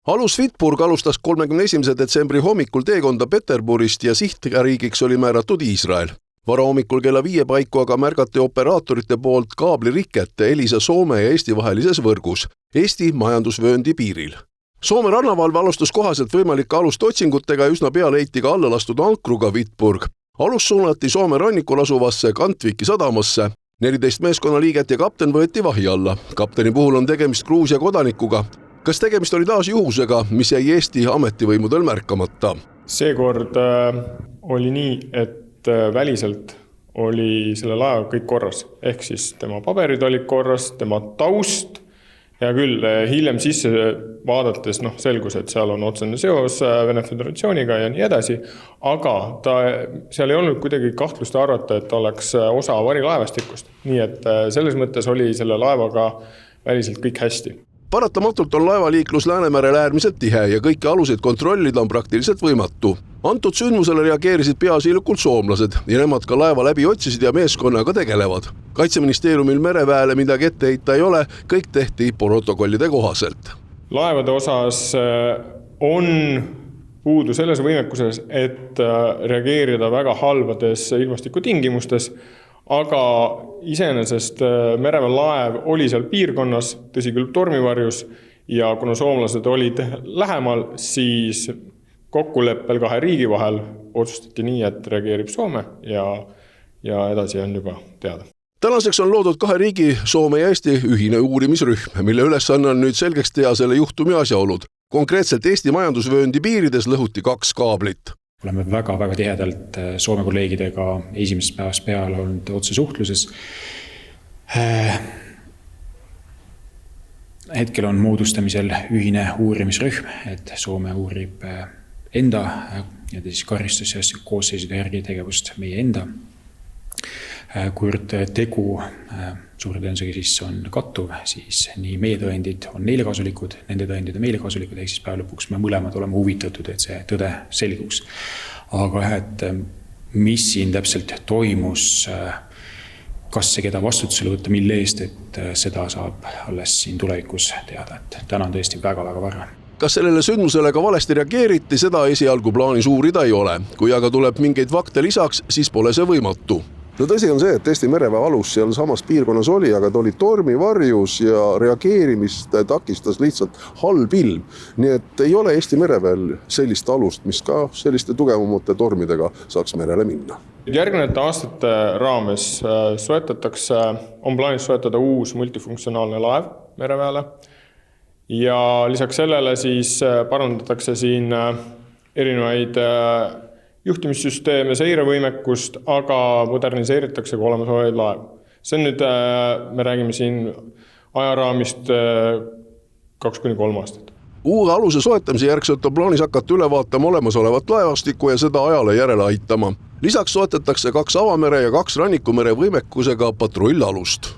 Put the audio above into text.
Alus Vitburg alustas 31. detsembri hommikul teekonda Peterburist ja sihtjariigiks oli määratud Iisrael. Varahommikul kella 5 paiku aga märgati operaatorite poolt kaabliriket Elisa Soome ja Eesti vahelises võrgus, Eesti majandusvööndi piiril. Soome rannavalve alustas kohaselt võimalike aluste otsingutega ja üsna pea leiti ka alla lastud ankruga Vitburg. Alus suunati Soome rannikul asuvasse Kantviki sadamasse. 14 meeskonnaliiget ja kapten võeti vahi alla. Kapteni puhul on tegemist Gruusia kodanikuga. Kas tegemist oli taas juhusega, mis jäi Eesti ametivõimudel märkamata? Seekord oli nii, et väliselt oli selle laeva kõik korras. Ehk siis tema paberid olid korras, tema taust ja küll hiljem sisse vaadates selgus, et seal on otsene seos Vene Föderatsiooniga ja nii edasi. Aga seal ei olnud kuidagi kahtlust arvata, et oleks osa varilaevastikust. Nii et selles mõttes oli selle laevaga väliselt kõik hästi. Paratamatult on laevaliiklus Läänemerel äärmiselt tihe ja kõiki aluseid kontrollida on praktiliselt võimatu. Antud sündmusele reageerisid peaasilikult soomlased ja nemad ka laeva läbi otsisid ja meeskonnaga tegelevad. Kaitseministeeriumil mereväele midagi ette heita ei ole, kõik tehti protokollide kohaselt. Laevade osas on puudu selles võimekuses, et reageerida väga halbades ilmastikutingimustes, aga iseenesest mereväe laev oli seal piirkonnas, tõsi küll tormivarjus, ja kuna soomlased olid lähemal, siis kokkuleppel kahe riigi vahel otsustati nii, et reageerib Soome ja edasi on juba teada. Tänaseks on loodud kahe riigi, Soome ja Eesti ühine uurimisrühm, mille ülesanne on nüüd selgeks teha selle juhtumi asjaolud. Konkreetselt Eesti majandusvööndi piirides lõhuti 2 kaablit. Oleme väga tihedalt Soome kolleegidega esimesest päevast peale olnud otsesuhtluses. Hetkel on moodustamisel ühine uurimisrühm, et Soome uurib enda ja karistus- ja koosseisude järgi tegevust meie enda. Kuivõrd tegu suure tõenäosusega siis on kattuv, siis nii meie tõendid on neile kasulikud, nende tõendid on meile kasulikud, ehk siis päeva lõpuks me mõlemad oleme huvitatud, et see tõde selguks. Aga et mis siin täpselt toimus, kas see keda vastutusele võtta, mille eest, et seda saab alles siin tulevikus teada. Et täna on tõesti väga vara. Kas sellele sündmusele ka valesti reageeriti, seda esialgu plaanis uurida ei ole. Kui aga tuleb mingeid fakte lisaks, siis pole see võimatu. No tõsi on see, et Eesti mereväe alus seal samas piirkonnas oli, aga ta oli tormivarjus ja reageerimist takistas lihtsalt halb ilm. Nii et ei ole Eesti mereväel sellist alust, mis ka selliste tugevamate tormidega saaks merele minna. Järgnevate aastate raames on plaanis soetada uus multifunktsionaalne laev mereväele ja lisaks sellele siis parandatakse siin erinevaid juhtimissüsteeme, seirevõimekust, aga moderniseeritakse ka olemasolevaid laev. See on nüüd, me räägime siin ajaraamist 2-3 aastat. Uue aluse soetamise järgselt on plaanis hakata üle vaatama olemasolevat laevastikku ja seda ajale järele aitama. Lisaks soetatakse 2 avamere ja 2 rannikumere võimekusega patrull-alust.